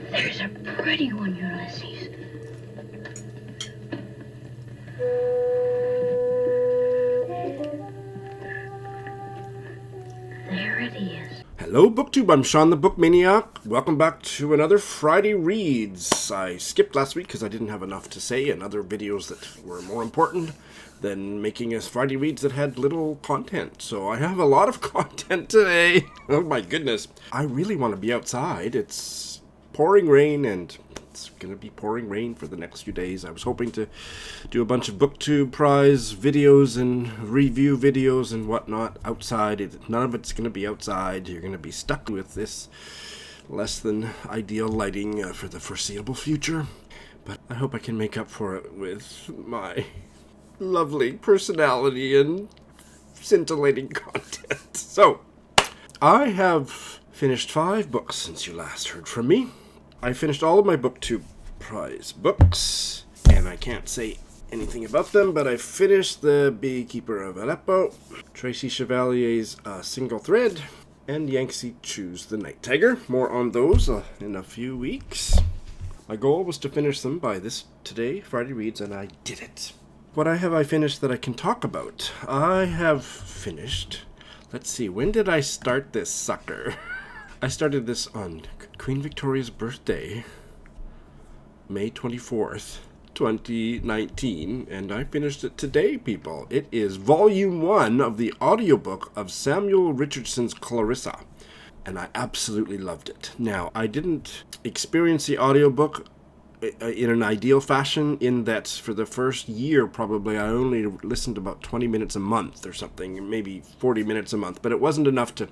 There's a pretty one, Ulysses. There it is. Hello, BookTube. I'm Shawn the Book Maniac. Welcome back to another Friday Reads. I skipped last week because I didn't have enough to say and other videos that were more important than making us Friday Reads that had little content. So I have a lot of content today. Oh my goodness. I really want to be outside. It's pouring rain and it's going to be pouring rain for the next few days. I was hoping to do a bunch of BookTube prize videos and review videos and whatnot outside. None of it's going to be outside. You're going to be stuck with this less than ideal lighting for the foreseeable future. But I hope I can make up for it with my lovely personality and scintillating content. So, I have finished 5 books since you last heard from me. I finished all of my BookTube prize books, and I can't say anything about them, but I finished The Beekeeper of Aleppo, Tracy Chevalier's Single Thread, and Yangtze Choose the Night Tiger. More on those in a few weeks. My goal was to finish them by today, Friday Reads, and I did it. What have I finished that I can talk about? I have finished... Let's see, when did I start this sucker? I started this on Queen Victoria's birthday, May 24th, 2019, and I finished it today, people. It is Volume 1 of the audiobook of Samuel Richardson's Clarissa, and I absolutely loved it. Now, I didn't experience the audiobook in an ideal fashion in that for the first year probably I only listened about 20 minutes a month or something, maybe 40 minutes a month, but it wasn't enough to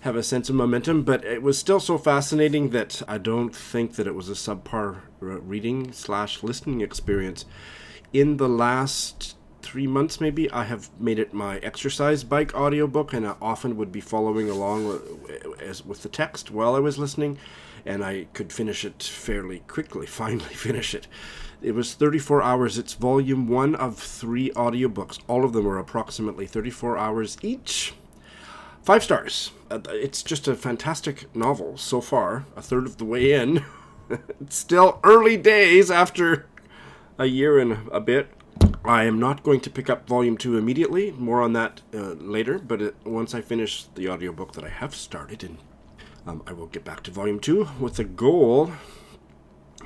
have a sense of momentum, but it was still so fascinating that I don't think that it was a subpar reading/listening experience. In the last 3 months maybe, I have made it my exercise bike audiobook, and I often would be following along with the text while I was listening, and I could finish it fairly quickly, finally finish it. It was 34 hours. It's volume 1 of 3 audiobooks. All of them are approximately 34 hours each. 5 stars. It's just a fantastic novel so far, a third of the way in. It's still early days after a year and a bit. I am not going to pick up Volume 2 immediately. More on that later, but once I finish the audiobook that I have started, and I will get back to Volume 2 with a goal.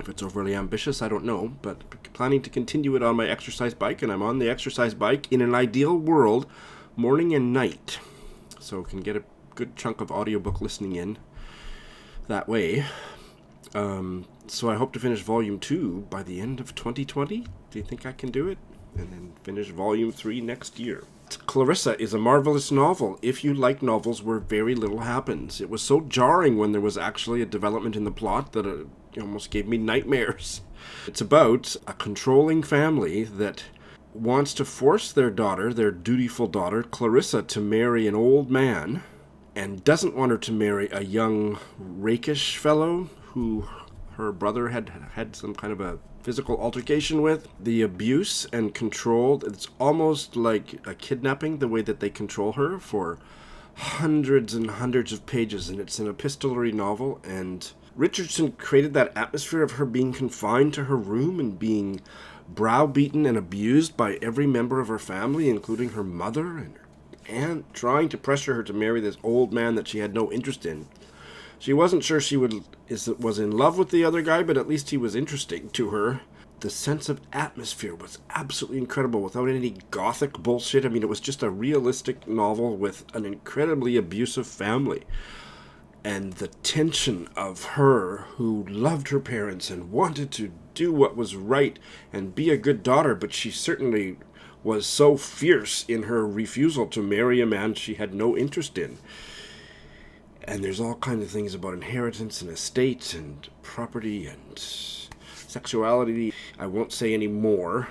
If it's overly ambitious, I don't know, but planning to continue it on my exercise bike, and I'm on the exercise bike in an ideal world, morning and night. So can get a good chunk of audiobook listening in that way. So I hope to finish Volume 2 by the end of 2020. Do you think I can do it? And then finish Volume 3 next year. Clarissa is a marvelous novel if you like novels where very little happens. It was so jarring when there was actually a development in the plot that it almost gave me nightmares. It's about a controlling family that wants to force their daughter, their dutiful daughter, Clarissa, to marry an old man, and doesn't want her to marry a young, rakish fellow who her brother had some kind of a physical altercation with. The abuse and control, it's almost like a kidnapping, the way that they control her for hundreds and hundreds of pages, and it's an epistolary novel, and Richardson created that atmosphere of her being confined to her room and being browbeaten and abused by every member of her family, including her mother and her aunt, trying to pressure her to marry this old man that she had no interest in. She wasn't sure she was in love with the other guy, but at least he was interesting to her. The sense of atmosphere was absolutely incredible without any gothic bullshit. I mean, it was just a realistic novel with an incredibly abusive family. And the tension of her who loved her parents and wanted to do what was right and be a good daughter, but she certainly was so fierce in her refusal to marry a man she had no interest in. And there's all kinds of things about inheritance and estate and property and sexuality. I won't say any more,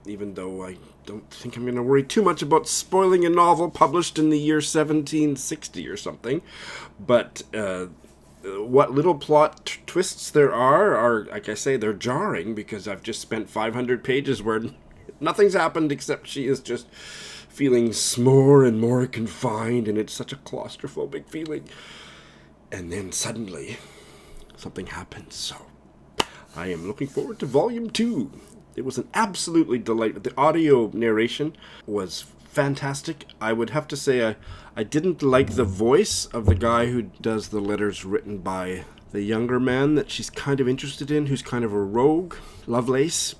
even though I don't think I'm going to worry too much about spoiling a novel published in the year 1760 or something. But what little plot twists there are, like I say, they're jarring because I've just spent 500 pages where nothing's happened except she is just feeling more and more confined, and it's such a claustrophobic feeling. And then suddenly something happens. So I am looking forward to Volume 2. It was an absolutely delight. The audio narration was fantastic. I would have to say I didn't like the voice of the guy who does the letters written by the younger man that she's kind of interested in, who's kind of a rogue, Lovelace.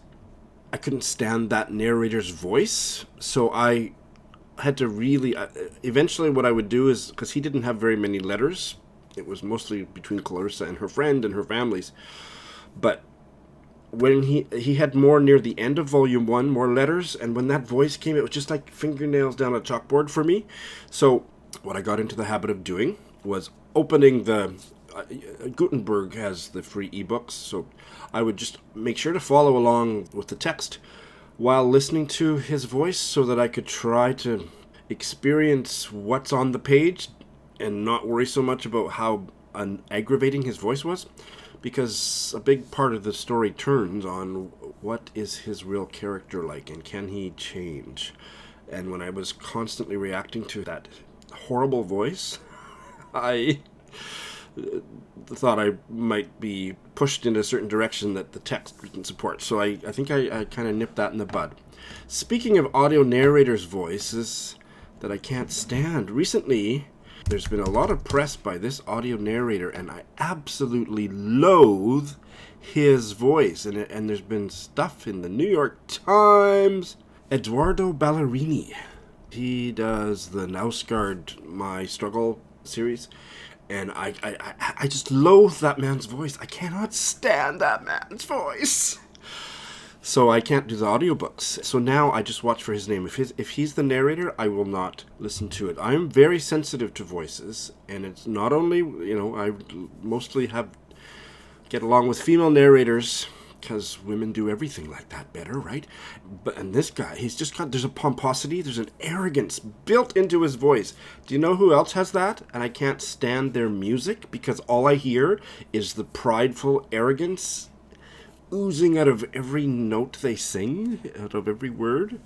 I couldn't stand that narrator's voice, so I had to really... eventually what I would do is, because he didn't have very many letters, it was mostly between Clarissa and her friend and her families, but when he had more near the end of Volume 1, more letters, and when that voice came, it was just like fingernails down a chalkboard for me. So what I got into the habit of doing was opening the... Gutenberg has the free ebooks, so I would just make sure to follow along with the text while listening to his voice so that I could try to experience what's on the page and not worry so much about how aggravating his voice was, because a big part of the story turns on what is his real character like and can he change. And when I was constantly reacting to that horrible voice, I thought I might be pushed in a certain direction that the text didn't support. So I think I kind of nipped that in the bud. Speaking of audio narrators' voices that I can't stand, recently there's been a lot of press by this audio narrator, and I absolutely loathe his voice. And there's been stuff in the New York Times. Eduardo Ballerini. He does the Nausgard My Struggle series. And I just loathe that man's voice. I cannot stand that man's voice. So I can't do the audiobooks. So now I just watch for his name. If he's the narrator, I will not listen to it. I am very sensitive to voices. And it's not only, I mostly get along with female narrators, because women do everything like that better, right? And this guy, there's a pomposity, there's an arrogance built into his voice. Do you know who else has that? And I can't stand their music, because all I hear is the prideful arrogance oozing out of every note they sing, out of every word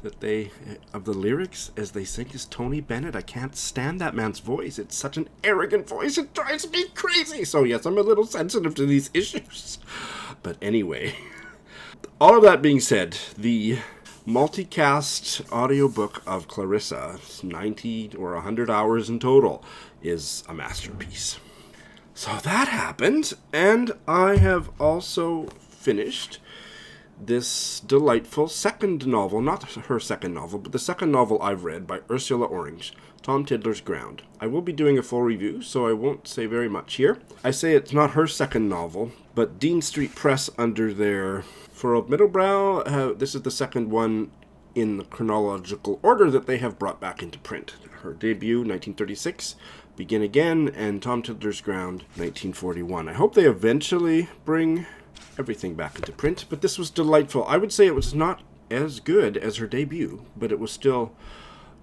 of the lyrics as they sing, is Tony Bennett. I can't stand that man's voice. It's such an arrogant voice, it drives me crazy. So yes, I'm a little sensitive to these issues. But anyway, all of that being said, the multicast audiobook of Clarissa, 90 or 100 hours in total, is a masterpiece. So that happened, and I have also finished this delightful second novel, not her second novel, but the second novel I've read by Ursula Orange, Tom Tiddler's Ground. I will be doing a full review, so I won't say very much here. I say it's not her second novel, but Dean Street Press, under their Furrowed Middlebrow, this is the second one in the chronological order that they have brought back into print. Her debut, 1936, Begin Again, and Tom Tiddler's Ground, 1941. I hope they eventually bring everything back into print, but this was delightful. I would say it was not as good as her debut, but it was still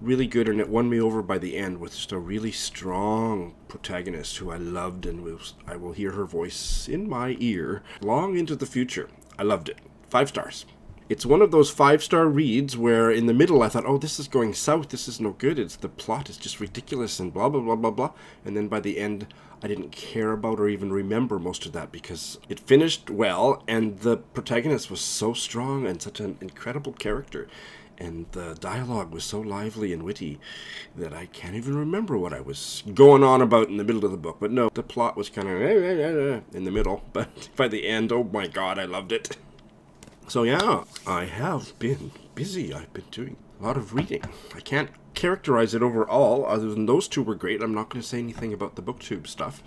really good, and it won me over by the end with just a really strong protagonist who I loved, and I will hear her voice in my ear long into the future. I loved it. 5 stars. It's one of those 5-star reads where in the middle I thought, oh, this is going south, this is no good, the plot is just ridiculous and blah, blah, blah, blah, blah. And then by the end, I didn't care about or even remember most of that because it finished well, and the protagonist was so strong and such an incredible character. And the dialogue was so lively and witty that I can't even remember what I was going on about in the middle of the book. But no, the plot was kind of in the middle. But by the end, oh my God, I loved it. So yeah, I have been busy. I've been doing a lot of reading. I can't characterize it overall, other than those 2 were great. I'm not going to say anything about the BookTube stuff.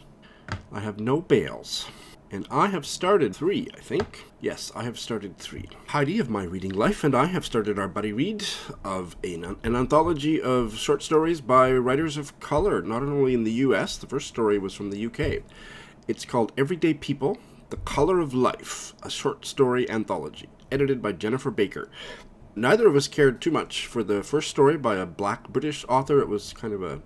I have no bails. And I have started 3, I think. Yes, I have started 3. Heidi of My Reading Life and I have started our buddy read of an anthology of short stories by writers of color, not only in the US. The first story was from the UK. It's called Everyday People, The Color of Life, a short story anthology, edited by Jennifer Baker. Neither of us cared too much for the first story by a black British author. It was kind of a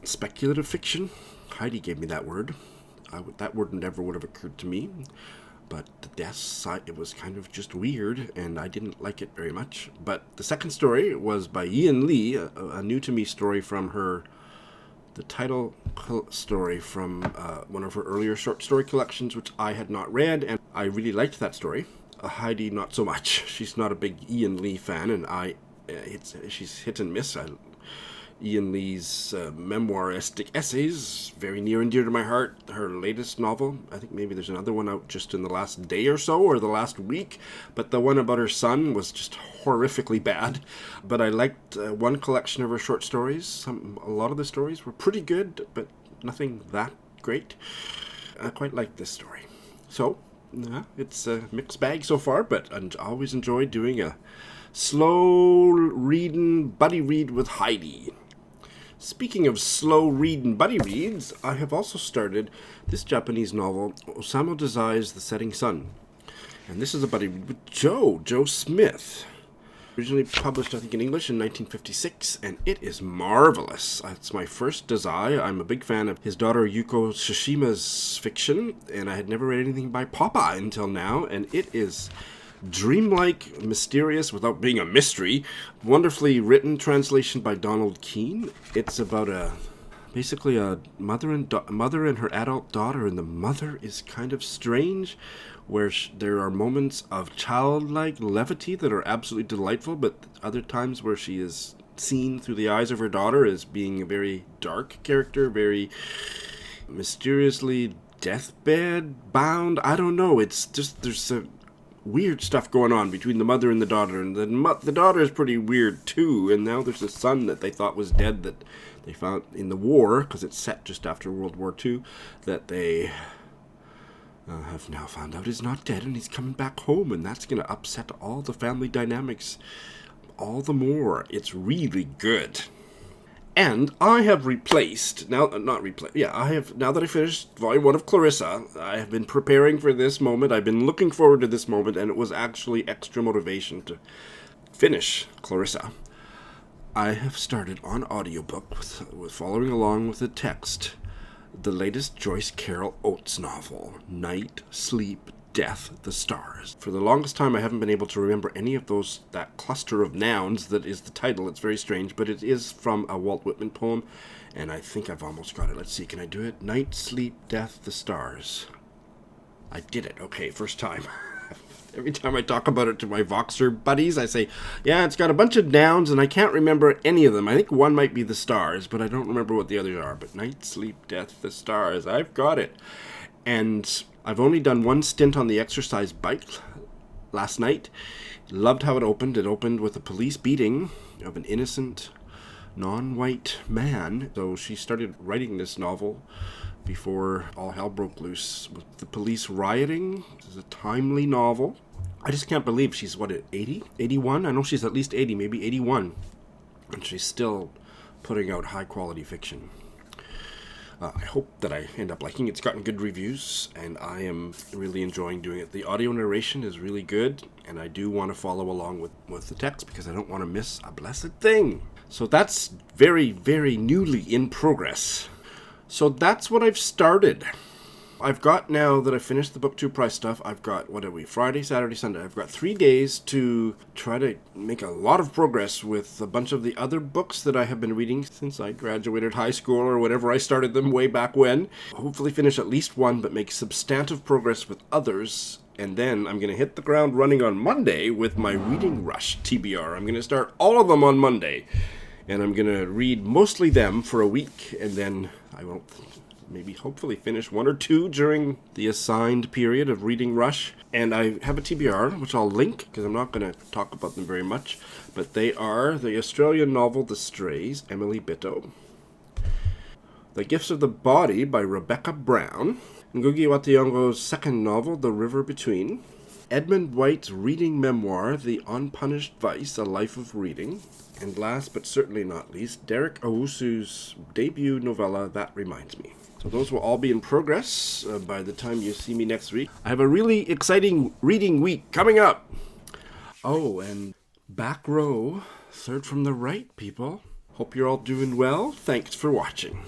speculative fiction. Heidi gave me that word. That word never would have occurred to me. But the deaths, it was kind of just weird, and I didn't like it very much. But the second story was by Ian Lee, a new-to-me story from her the title story from one of her earlier short story collections, which I had not read, and I really liked that story. Heidi, not so much. She's not a big Ian Lee fan, and she's hit and miss. Ian Lee's memoiristic essays, very near and dear to my heart. Her latest novel, I think maybe there's another one out just in the last day or so, or the last week, but the one about her son was just horrifically bad. But I liked one collection of her short stories. A lot of the stories were pretty good, but nothing that great. I quite liked this story. So, it's a mixed bag so far, but I always enjoy doing a slow reading buddy read with Heidi. Speaking of slow reading buddy reads, I have also started this Japanese novel, Osamu Dazai's The Setting Sun. And this is a buddy read with Joe Smith. Originally published, I think, in English in 1956, and it is marvelous. It's my first Dazai. I'm a big fan of his daughter Yuko Tsushima's fiction, and I had never read anything by Papa until now, and it is dreamlike, mysterious without being a mystery. Wonderfully written translation by Donald Keene. It's about basically a mother and her adult daughter, and the mother is kind of strange, where there are moments of childlike levity that are absolutely delightful, but other times where she is seen through the eyes of her daughter as being a very dark character, very mysteriously deathbed bound. I don't know. It's just there's a weird stuff going on between the mother and the daughter, and the daughter is pretty weird too. And now there's a son that they thought was dead that they found in the war, because it's set just after World War II, that they have now found out is not dead, and he's coming back home, and that's going to upset all the family dynamics all the more. It's really good. And I have now that I finished Volume 1 of Clarissa, I have been preparing for this moment. I've been looking forward to this moment, and it was actually extra motivation to finish Clarissa. I have started on audiobook with following along with the text, the latest Joyce Carol Oates novel, Night, Sleep, Death, the Stars. For the longest time, I haven't been able to remember any of that cluster of nouns that is the title. It's very strange, but it is from a Walt Whitman poem, and I think I've almost got it. Let's see, can I do it? Night, Sleep, Death, the Stars. I did it. Okay, first time. Every time I talk about it to my Voxer buddies, I say, yeah, it's got a bunch of nouns, and I can't remember any of them. I think one might be the stars, but I don't remember what the others are. But Night, Sleep, Death, the Stars. I've got it. And I've only done one stint on the exercise bike last night. Loved how it opened. It opened with a police beating of an innocent, non-white man. So she started writing this novel before all hell broke loose with the police rioting. This is a timely novel. I just can't believe she's, 80? 81? I know she's at least 80, maybe 81. And she's still putting out high-quality fiction. I hope that I end up liking it. It's gotten good reviews, and I am really enjoying doing it. The audio narration is really good, and I do want to follow along with the text because I don't want to miss a blessed thing. So that's very, very newly in progress. So that's what I've started. I've got, now that I finished the Book 2 price stuff, I've got, Friday, Saturday, Sunday. I've got 3 days to try to make a lot of progress with a bunch of the other books that I have been reading since I graduated high school or whatever I started them way back when. Hopefully finish at least one, but make substantive progress with others. And then I'm going to hit the ground running on Monday with my Reading Rush TBR. I'm going to start all of them on Monday. And I'm going to read mostly them for a week, and then I will hopefully finish 1 or 2 during the assigned period of Reading Rush. And I have a TBR, which I'll link, because I'm not going to talk about them very much. But they are the Australian novel The Strays, Emily Bitto. The Gifts of the Body by Rebecca Brown. Ngugi wa Thiong'o's second novel, The River Between. Edmund White's reading memoir, The Unpunished Vice, A Life of Reading. And last but certainly not least, Derek Owusu's debut novella, That Reminds Me. So those will all be in progress by the time you see me next week. I have a really exciting reading week coming up. Oh, and back row, third from the right, people. Hope you're all doing well. Thanks for watching.